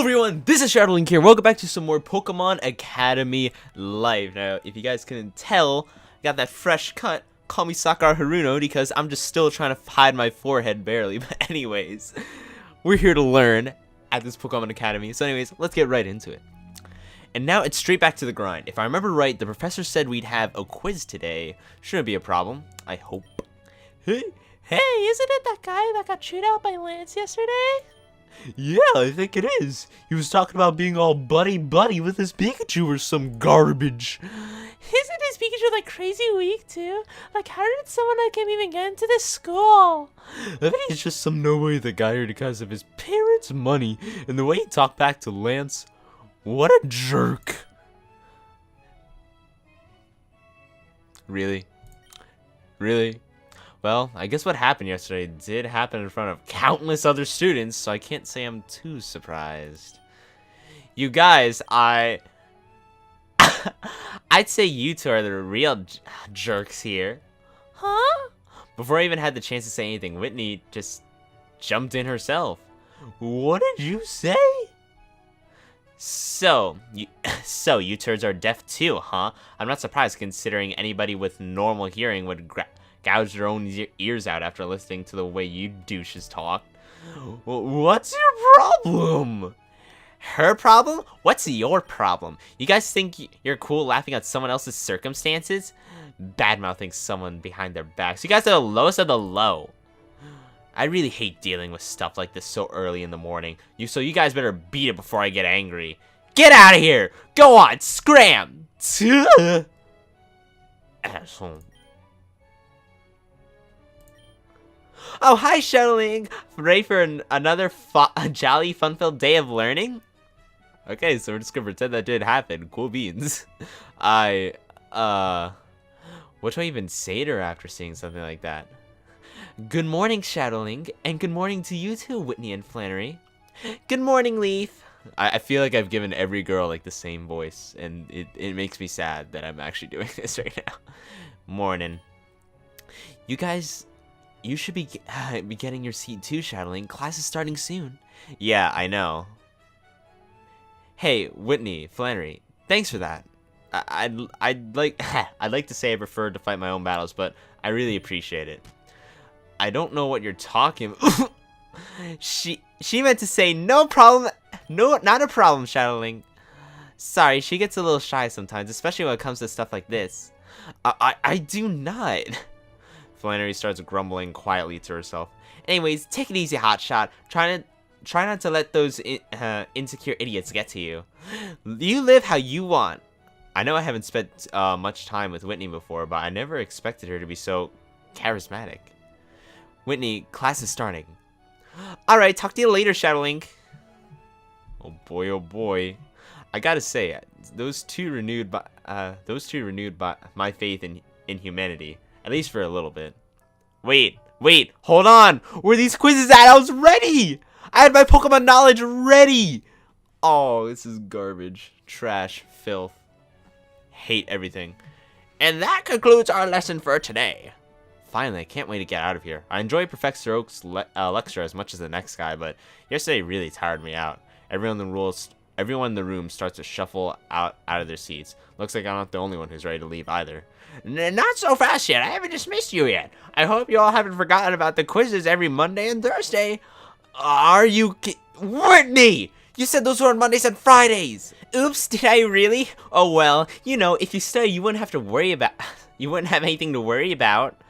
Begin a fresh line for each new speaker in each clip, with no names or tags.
Hello everyone, this is Shadowlink here. Welcome back to some more Pokemon Academy Live. Now, if you guys couldn't tell, I got that fresh cut. Call me Sakura Haruno because I'm just still trying to hide my forehead barely. But anyways, we're here to learn at this Pokemon Academy. So anyways, let's get right into it. And now it's straight back to the grind. If I remember right, the professor said we'd have a quiz today. Shouldn't be a problem, I hope.
Hey, isn't it that guy that got chewed out by Lance yesterday?
Yeah, I think it is. He was talking about being all buddy-buddy with his Pikachu or some garbage.
Isn't his Pikachu like crazy weak too? Like how did someone like him even get into this school?
I think he's just some nobody that got here because of his parents' money. And the way he talked back to Lance, what a jerk. Really? Really? Well, I guess what happened yesterday did happen in front of countless other students, so I can't say I'm too surprised. You guys, I'd say you two are the real jerks here.
Huh?
Before I even had the chance to say anything, Whitney just jumped in herself. What did you say? So you turds are deaf too, huh? I'm not surprised considering anybody with normal hearing would gouge their own ears out after listening to the way you douches talk. What's your problem? Her problem? What's your problem? You guys think you're cool laughing at someone else's circumstances? Bad-mouthing someone behind their backs. You guys are the lowest of the low. I really hate dealing with stuff like this so early in the morning. So you guys better beat it before I get angry. Get out of here! Go on, scram! Asshole. Oh, hi, Shadowlink! Ready for another jolly, fun-filled day of learning? Okay, so we're just gonna pretend that did happen. Cool beans. What do I even say to her after seeing something like that? Good morning, Shadowlink, and good morning to you too, Whitney and Flannery. Good morning, Leaf. I feel like I've given every girl like the same voice, and it makes me sad that I'm actually doing this right now. Morning. You guys... You should be getting your seat too, Shadowlink. Class is starting soon. Yeah, I know. Hey, Whitney, Flannery, thanks for that. I'd like to say I prefer to fight my own battles, but I really appreciate it. I don't know what you're talking. She meant to say no problem. No, not a problem, Shadowlink. Sorry, she gets a little shy sometimes, especially when it comes to stuff like this. I do not. Flannery starts grumbling quietly to herself. Anyways, take it easy, hotshot. Try not to let those insecure idiots get to you. You live how you want. I know I haven't spent much time with Whitney before, but I never expected her to be so charismatic. Whitney, class is starting. Alright, talk to you later, Shadowlink. Oh boy. I gotta say, those two renewed my faith in humanity. At least for a little bit. Wait, hold on! Where are these quizzes at? I was ready! I had my Pokemon knowledge ready! Oh, this is garbage. Trash. Filth. Hate everything. And that concludes our lesson for today. Finally, I can't wait to get out of here. I enjoy Professor Oak's lecture as much as the next guy, but yesterday really tired me out. Everyone in the room starts to shuffle out of their seats. Looks like I'm not the only one who's ready to leave either. Not so fast yet. I haven't dismissed you yet. I hope you all haven't forgotten about the quizzes every Monday and Thursday. Are you Whitney? You said those were on Mondays and Fridays. Oops, did I really? Oh well, you know, if you study, you wouldn't have anything to worry about.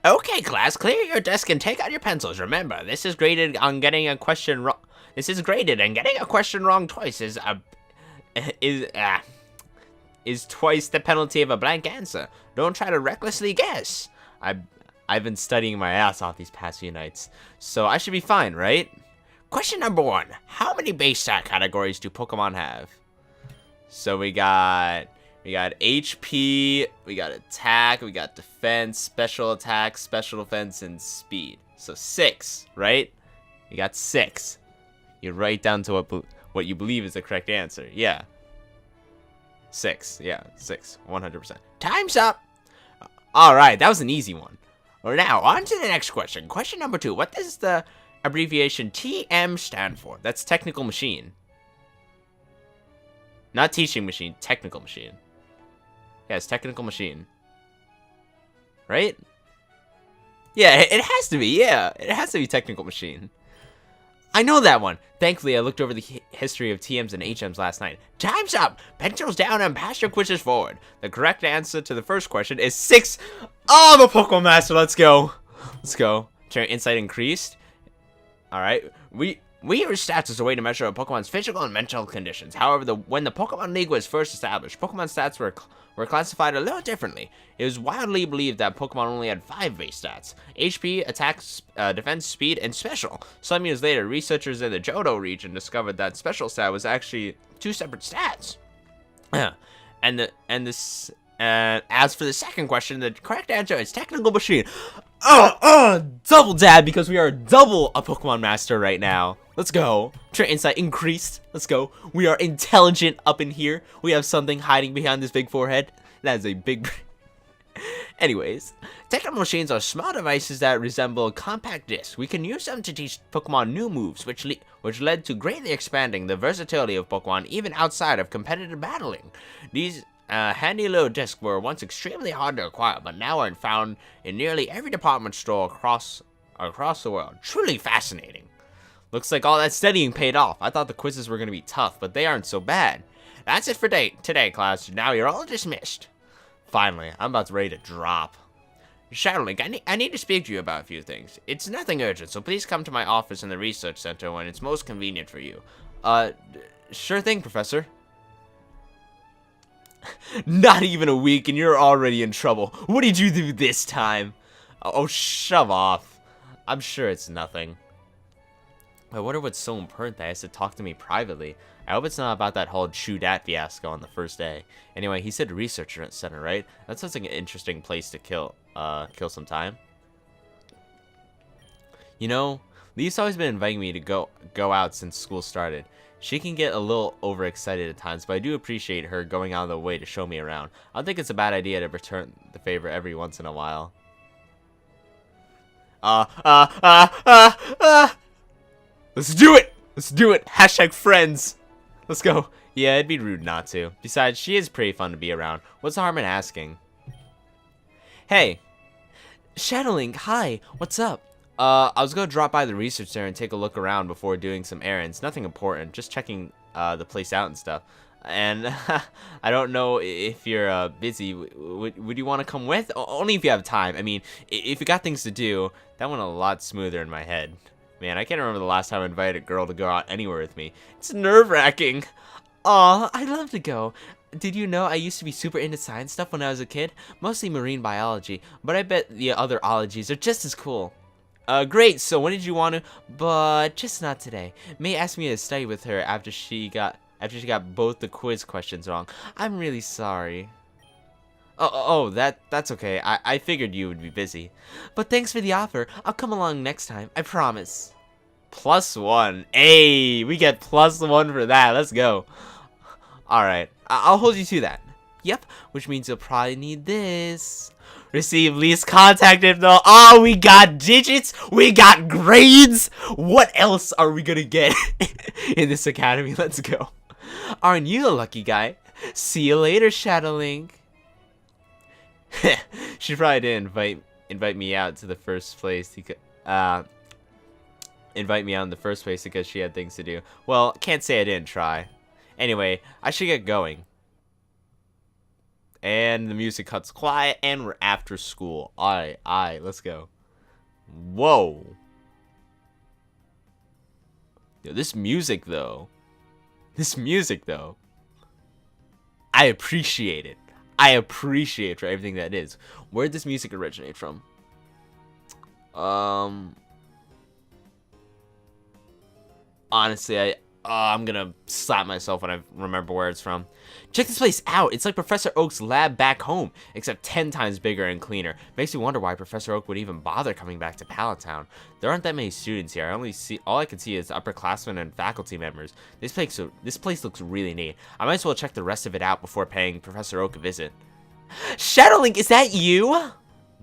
Okay, class, clear your desk and take out your pencils. Remember, this is graded on getting a question wrong. This is graded, and getting a question wrong twice is twice the penalty of a blank answer. Don't try to recklessly guess. I've been studying my ass off these past few nights, so I should be fine, right? Question number 1. How many base stat categories do Pokemon have? So we got HP, we got attack, we got defense, special attack, special defense, and speed. So 6, right? You got 6. You write down to what you believe is the correct answer. Yeah. 6. Yeah, 6. 100%. Time's up! Alright, that was an easy one. Now, on to the next question. Question number 2. What does the abbreviation TM stand for? That's technical machine. Not teaching machine, technical machine. Yes, technical machine. Right? Yeah, it has to be, yeah. It has to be technical machine. I know that one. Thankfully, I looked over the history of TMs and HMs last night. Time's up! Pencils down and pass your quizzes forward. The correct answer to the first question is 6. Oh, I'm a Pokemon Master. Let's go. Let's go. Turn insight increased. Alright. We use stats as a way to measure a Pokemon's physical and mental conditions. However, when the Pokemon League was first established, Pokemon stats were classified a little differently. It was widely believed that Pokemon only had 5 base stats: HP, attack, defense, speed, and special. Some years later, researchers in the Johto region discovered that special stat was actually 2 separate stats. As for the second question, the correct answer is technical machine. Double dab, because we are double a Pokemon Master right now. Let's go. Trait insight increased. Let's go. We are intelligent up in here. We have something hiding behind this big forehead. That is a big... Anyways, technical machines are small devices that resemble compact discs. We can use them to teach Pokemon new moves, which led to greatly expanding the versatility of Pokemon even outside of competitive battling. These handy little discs were once extremely hard to acquire, but now are found in nearly every department store across the world. Truly fascinating. Looks like all that studying paid off. I thought the quizzes were going to be tough, but they aren't so bad. That's it for today, class. Now you're all dismissed. Finally, I'm about ready to drop. Shadowlink, I need to speak to you about a few things. It's nothing urgent, so please come to my office in the research center when it's most convenient for you. Sure thing, Professor. Not even a week and you're already in trouble. What did you do this time? Oh, shove off. I'm sure it's nothing. I wonder what's so important that he has to talk to me privately. I hope it's not about that whole Chew Dat fiasco on the first day. Anyway, he said research center, right? That sounds like an interesting place to kill some time. You know, Leaf's always been inviting me to go out since school started. She can get a little overexcited at times, but I do appreciate her going out of the way to show me around. I don't think it's a bad idea to return the favor every once in a while. Let's do it! Let's do it! Hashtag friends! Let's go. Yeah, it'd be rude not to. Besides, she is pretty fun to be around. What's the harm in asking? Hey. Shadowlink, hi. What's up? I was gonna drop by the research center and take a look around before doing some errands. Nothing important, just checking the place out and stuff. And I don't know if you're busy. Would you want to come with? Only if you have time. I mean, if you got things to do, that went a lot smoother in my head. Man, I can't remember the last time I invited a girl to go out anywhere with me. It's nerve-wracking. Aw, I'd love to go. Did you know I used to be super into science stuff when I was a kid? Mostly marine biology, but I bet the other ologies are just as cool. Great, so when did you want to? But just not today. May asked me to study with her after she got both the quiz questions wrong. I'm really sorry. That's okay. I figured you would be busy. But thanks for the offer. I'll come along next time. I promise. +1. Hey, we get +1 for that. Let's go. Alright. I'll hold you to that. Yep, which means you'll probably need this. Receive least contact info. Oh, we got digits. We got grades. What else are we gonna get in this academy? Let's go. Aren't you a lucky guy? See you later, Shadowlink. She probably didn't invite me out to the first place. Invite me out in the first place because she had things to do. Well, can't say I didn't try. Anyway, I should get going. And the music cuts quiet, and we're after school. Alright, let's go. Whoa. Yo, this music, though. I appreciate it. I appreciate it for everything that is. Where did this music originate from? Honestly, I'm gonna slap myself when I remember where it's from. Check this place out. It's like Professor Oak's lab back home, except 10 times bigger and cleaner. Makes me wonder why Professor Oak would even bother coming back to Pallet Town. There aren't that many students here. All I can see is upperclassmen and faculty members. This place looks really neat. I might as well check the rest of it out before paying Professor Oak a visit. Shadowlink, is that you?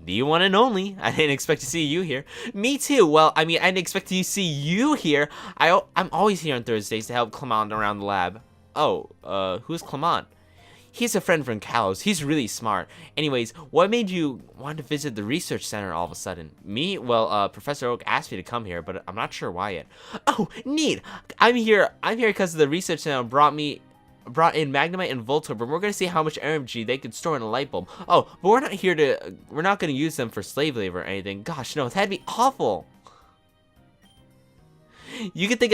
The one and only. I didn't expect to see you here. Me too. Well, I mean, I didn't expect to see you here. I'm always here on Thursdays to help Clement around the lab. Oh, who's Clement? He's a friend from Kalos. He's really smart. Anyways, what made you want to visit the research center all of a sudden? Me? Well, Professor Oak asked me to come here, but I'm not sure why yet. Oh, neat. I'm here because the research center brought in Magnemite and Voltorb, and we're gonna see how much energy they can store in a light bulb. Oh, but we're not gonna use them for slave labor or anything. Gosh, no, that'd be awful. You could think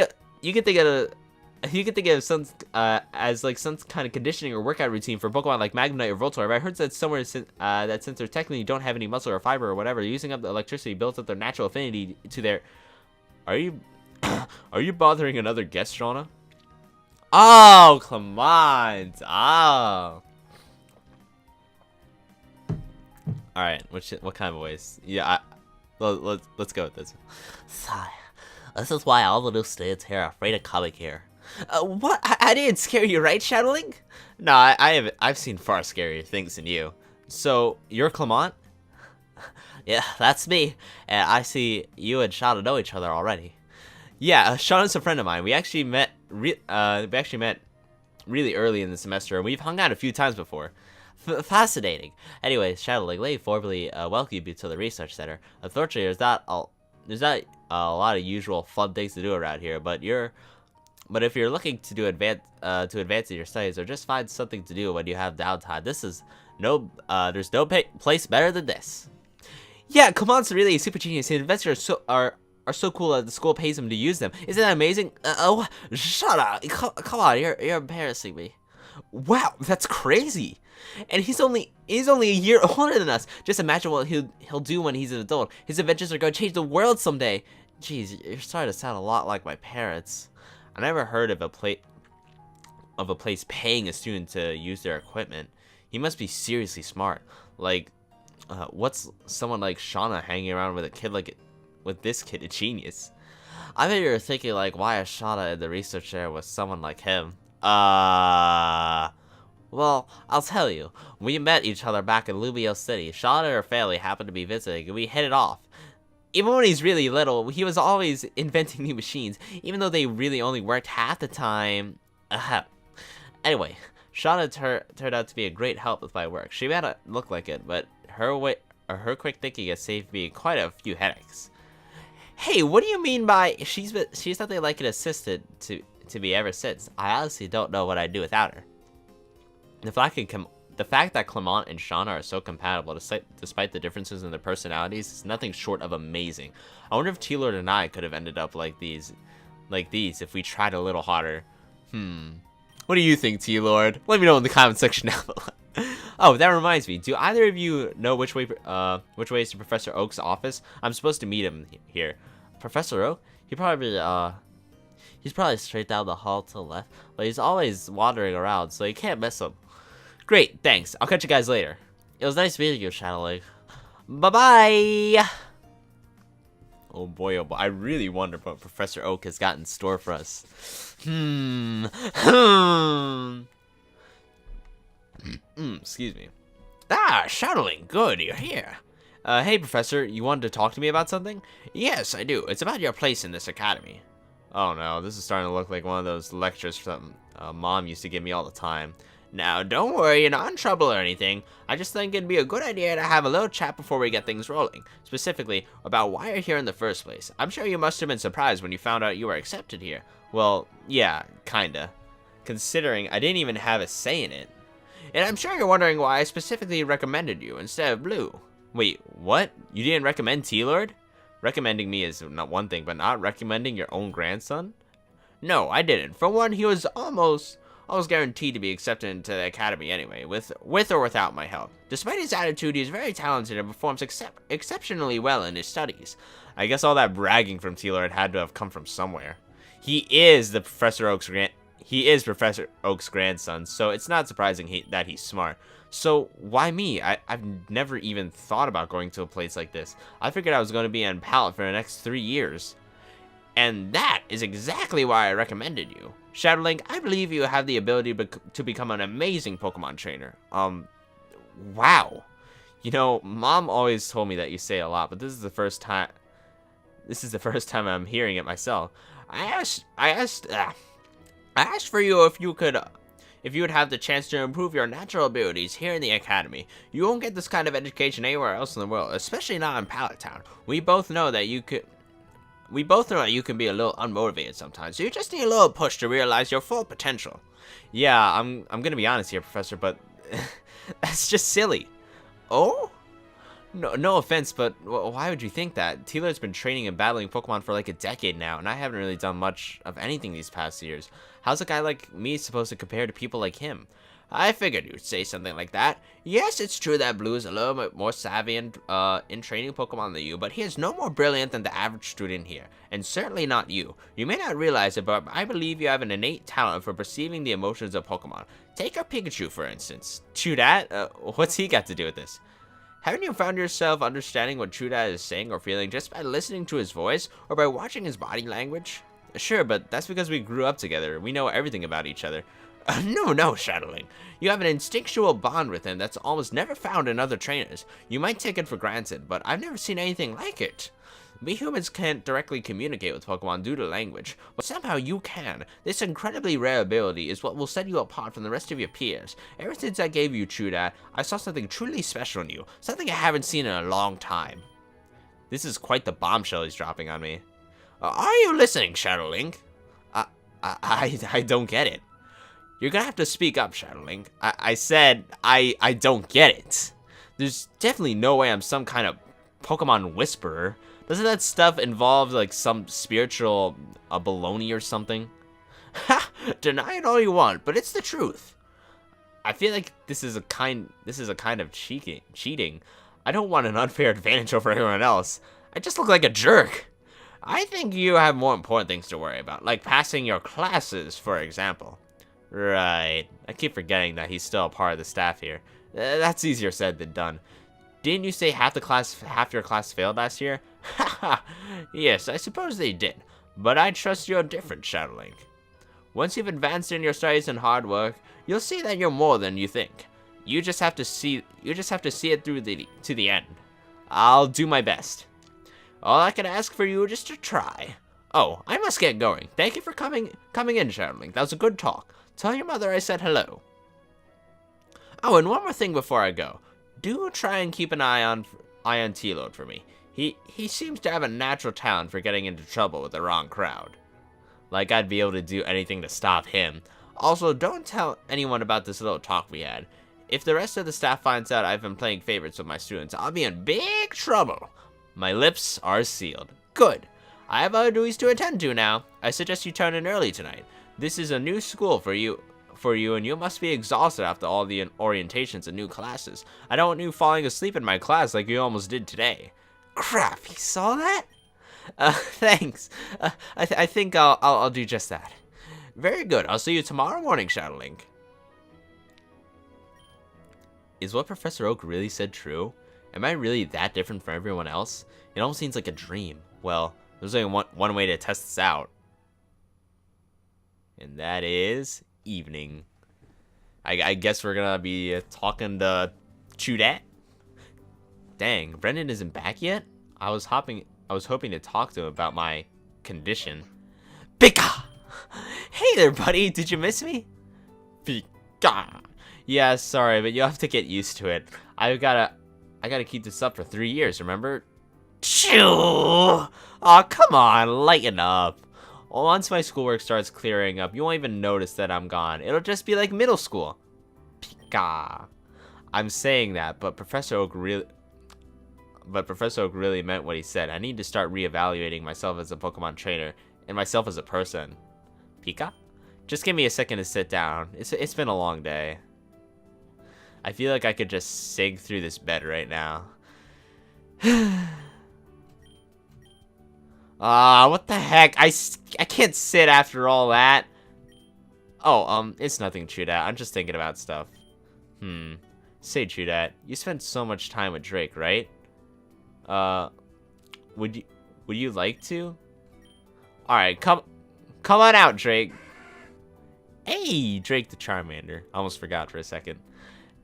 of some as like some kind of conditioning or workout routine for Pokemon like Magnemite or Voltorb. I heard that somewhere that since they technically don't have any muscle or fiber or whatever, using up the electricity builds up their natural affinity to their. Are you are you bothering another guest, Shauna? Oh, come on. Oh. All right. What kind of voice? Yeah. Let's go with this. Sigh. This is why all the new students here are afraid of coming here. What? I didn't scare you, right, Shadowling? No, I've seen far scarier things than you. So you're Clement? Yeah, that's me. And I see you and Shadow know each other already. Yeah, Shauna's a friend of mine. We actually met really early in the semester, and we've hung out a few times before. Fascinating. Anyways, Shadowling, let me formally welcome you to the research center. Unfortunately, there's not a lot of usual fun things to do around here, but if you're looking to advance in your studies or just find something to do when you have downtime, there's no place better than this. Yeah, Clement's really a super genius. His inventors are so cool that the school pays him to use them. Isn't that amazing? Oh, shut up! Come on, you're embarrassing me. Wow, that's crazy. And he's only a year older than us. Just imagine what he'll do when he's an adult. His inventions are going to change the world someday. Jeez, you're starting to sound a lot like my parents. I never heard of a place paying a student to use their equipment. He must be seriously smart. Like, what's someone like Shauna hanging around with this kid a genius? I bet you're thinking like, why is Shauna in the research chair with someone like him? Well, I'll tell you. We met each other back in Lumio City. Shauna and her family happened to be visiting, and we hit it off. Even when he's really little, he was always inventing new machines, even though they really only worked half the time. Anyway, Shauna turned out to be a great help with my work. She may not look like it, but her quick thinking has saved me quite a few headaches. Hey, what do you mean by she's nothing like an assistant to me ever since? I honestly don't know what I'd do without her. The fact that Clement and Shauna are so compatible, despite the differences in their personalities, is nothing short of amazing. I wonder if T-Lord and I could have ended up like these if we tried a little harder. What do you think, T-Lord? Let me know in the comment section down below. Oh, that reminds me. Do either of you know which way is to Professor Oak's office? I'm supposed to meet him here. Professor Oak? He's probably straight down the hall to the left, but he's always wandering around, so you can't miss him. Great, thanks. I'll catch you guys later. It was nice meeting you, Shadowling. Bye-bye! Oh boy, I really wonder what Professor Oak has got in store for us. Excuse me. Ah, Shadowling, good, you're here. Hey, Professor, you wanted to talk to me about something? Yes, I do. It's about your place in this academy. Oh no, this is starting to look like one of those lectures from Mom used to give me all the time. Now, don't worry, you're not in trouble or anything. I just think it'd be a good idea to have a little chat before we get things rolling. Specifically, about why you're here in the first place. I'm sure you must have been surprised when you found out you were accepted here. Well, yeah, kinda. Considering I didn't even have a say in it. And I'm sure you're wondering why I specifically recommended you instead of Blue. Wait, what? You didn't recommend T-Lord? Recommending me is not one thing, but not recommending your own grandson? No, I didn't. For one, he was almost guaranteed to be accepted into the academy anyway, with or without my help. Despite his attitude, he's very talented and performs exceptionally well in his studies. I guess all that bragging from T-Lord had to have come from somewhere. He is Professor Oak's grandson, so it's not surprising that he's smart. So why me? I've never even thought about going to a place like this. I figured I was going to be on pallet for the next 3 years. And that is exactly why I recommended you. Shadowlink, I believe you have the ability to become an amazing Pokemon trainer. Wow. You know, Mom always told me that you say it a lot, but this is the first time. This is the first time I'm hearing it myself. I asked for you if you would have the chance to improve your natural abilities here in the academy. You won't get this kind of education anywhere else in the world, especially not in Pallet Town. We both know that you can be a little unmotivated sometimes, so you just need a little push to realize your full potential. Yeah, I'm gonna be honest here, Professor, but that's just silly. Oh? No offense, but why would you think that? Taylor's been training and battling Pokemon for like a decade now, and I haven't really done much of anything these past years. How's a guy like me supposed to compare to people like him? I figured you'd say something like that. Yes, it's true that Blue is a little bit more savvy in training Pokemon than you, but he is no more brilliant than the average student here, and certainly not you. You may not realize it, but I believe you have an innate talent for perceiving the emotions of Pokemon. Take a Pikachu, for instance. True that? What's he got to do with this? Haven't you found yourself understanding what Truda is saying or feeling just by listening to his voice or by watching his body language? Sure, but that's because we grew up together. We know everything about each other. No, Shadowling. You have an instinctual bond with him that's almost never found in other trainers. You might take it for granted, but I've never seen anything like it. We humans can't directly communicate with Pokemon due to language, but somehow you can. This incredibly rare ability is what will set you apart from the rest of your peers. Ever since I gave you Truda, I saw something truly special in you, something I haven't seen in a long time. This is quite the bombshell he's dropping on me. Are you listening, Shadowlink? I don't get it. You're gonna have to speak up, Shadowlink. I said I don't get it. There's definitely no way I'm some kind of Pokemon whisperer. Doesn't that stuff involve like some spiritual baloney or something? Ha! Deny it all you want, but it's the truth. I feel like this is a kind of cheating. I don't want an unfair advantage over everyone else. I just look like a jerk. I think you have more important things to worry about, like passing your classes, for example. Right. I keep forgetting that he's still a part of the staff here. That's easier said than done. Didn't you say half your class failed last year? Haha. Yes, I suppose they did. But I trust you're different, Shadowlink. Once you've advanced in your studies and hard work, you'll see that you're more than you think. You just have to see it through to the end. I'll do my best. All I can ask for you is just to try. Oh, I must get going. Thank you for coming in, Shadowlink. That was a good talk. Tell your mother I said hello. Oh, and one more thing before I go. Do try and keep an eye on T-Load for me. He seems to have a natural talent for getting into trouble with the wrong crowd. Like I'd be able to do anything to stop him. Also, don't tell anyone about this little talk we had. If the rest of the staff finds out I've been playing favorites with my students, I'll be in big trouble. My lips are sealed. Good. I have other duties to attend to now. I suggest you turn in early tonight. This is a new school for you, and you must be exhausted after all the orientations and new classes. I don't want you falling asleep in my class like you almost did today. Crap, he saw that? Thanks. I think I'll do just that. Very good. I'll see you tomorrow morning, Shadowlink. Is what Professor Oak really said true? Am I really that different from everyone else? It almost seems like a dream. Well, there's only one way to test this out. And that is evening. I guess we're gonna be talking to Chudette. Dang, Brendan isn't back yet? I was hoping to talk to him about my condition. Pika! Hey there, buddy. Did you miss me? Pika! Yeah, sorry, but you have to get used to it. I gotta keep this up for 3 years, remember? Choo! Aw, come on, lighten up. Once my schoolwork starts clearing up, you won't even notice that I'm gone. It'll just be like middle school. Pika. I'm saying that, but Professor Oak really meant what he said. I need to start reevaluating myself as a Pokemon trainer and myself as a person. Pika? Just give me a second to sit down. It's been a long day. I feel like I could just sig through this bed right now. What the heck? I can't sit after all that. Oh, it's nothing, Trudat. I'm just thinking about stuff. Say, Trudat, you spent so much time with Drake, right? Would you like to? Alright, come on out, Drake. Hey, Drake the Charmander. Almost forgot for a second.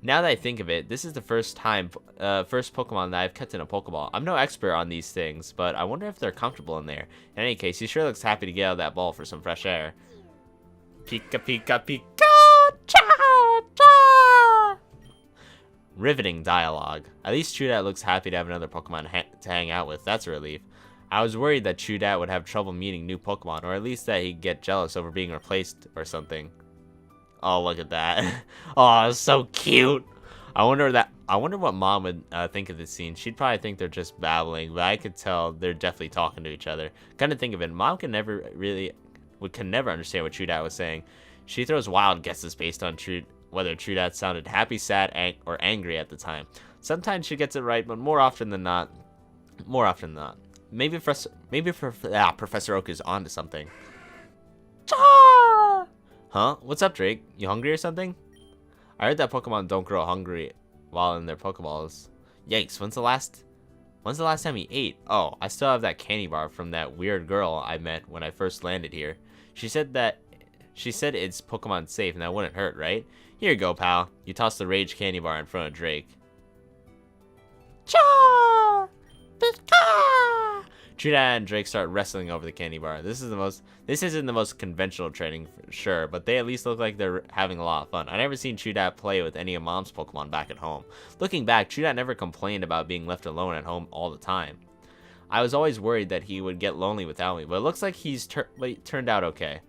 Now that I think of it, this is the first Pokemon that I've kept in a Pokeball. I'm no expert on these things, but I wonder if they're comfortable in there. In any case, he sure looks happy to get out of that ball for some fresh air. Pika pika pika! Cha cha! Riveting dialogue. At least Chudat looks happy to have another Pokemon to hang out with. That's a relief. I was worried that Chudat would have trouble meeting new Pokemon, or at least that he'd get jealous over being replaced or something. Oh, look at that. Oh, so cute. I wonder what Mom would think of this scene. She'd probably think they're just babbling, but I could tell they're definitely talking to each other. Kind of think of it, Mom can never understand what Chudat was saying. She throws wild guesses based on whether Chudat sounded happy, sad, or angry at the time. Sometimes she gets it right, but more often than not. Maybe Professor Oak is onto something. Huh? What's up, Drake? You hungry or something? I heard that Pokemon don't grow hungry while in their Pokeballs. Yikes, when's the last time he ate? Oh, I still have that candy bar from that weird girl I met when I first landed here. She said it's Pokemon safe and that wouldn't hurt, right? Here you go, pal. You toss the rage candy bar in front of Drake. Cha! Pika! Chudat and Drake start wrestling over the candy bar. This isn't the most conventional training for sure, but they at least look like they're having a lot of fun. I never seen Chudat play with any of Mom's Pokemon back at home. Looking back, Chudat never complained about being left alone at home all the time. I was always worried that he would get lonely without me, but it looks like he's turned out okay.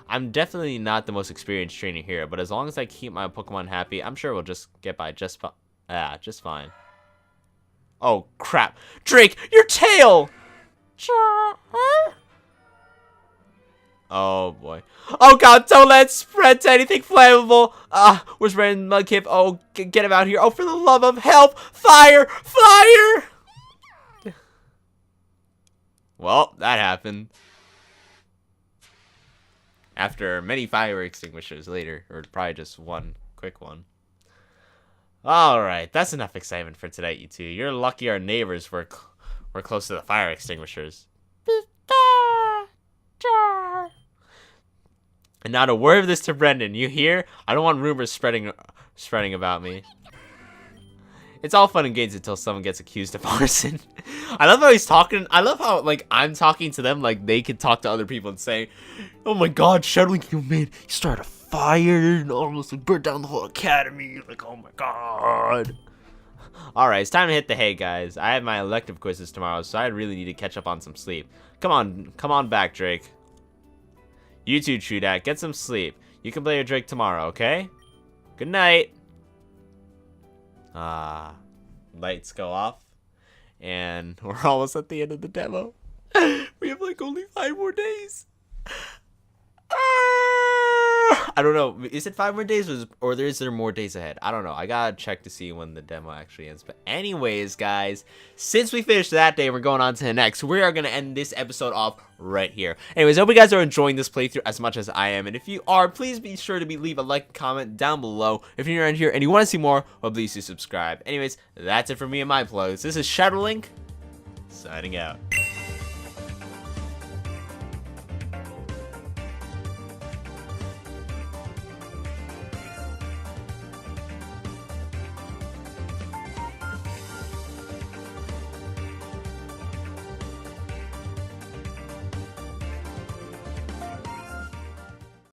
I'm definitely not the most experienced trainer here, but as long as I keep my Pokemon happy, I'm sure we'll just get by just fine. Oh crap, Drake, your tail! Oh boy. Oh god, don't let it spread to anything flammable. Where's Ren Mudkip? Oh, get him out here. Oh, for the love of help! Fire! Fire! Well, that happened. After many fire extinguishers later, or probably just one quick one. Alright, that's enough excitement for tonight, you two. You're lucky our neighbors were close to the fire extinguishers. And not a word of this to Brendan, you hear? I don't want rumors spreading about me. It's all fun and games until someone gets accused of arson. I love how he's talking. I love how, like, I'm talking to them like they can talk to other people and say, oh my god, Shadowlink, you started a fire and almost like burnt down the whole academy. Like, oh my god. Alright, it's time to hit the hay, guys. I have my elective quizzes tomorrow, so I really need to catch up on some sleep. Come on back, Drake. You too, Chudat, get some sleep. You can play your Drake tomorrow, okay? Good night. Lights go off. And we're almost at the end of the demo. We have like only 5 more days. I don't know. Is it 5 more days or is there more days ahead? I don't know. I gotta check to see when the demo actually ends. But anyways, guys, since we finished that day, we're going on to the next. We are gonna end this episode off right here. Anyways, I hope you guys are enjoying this playthrough as much as I am. And if you are, please be sure to leave a like, comment down below. If you're around here and you want to see more, well, please do subscribe. Anyways, that's it for me and my plugs. This is Shadowlink, signing out.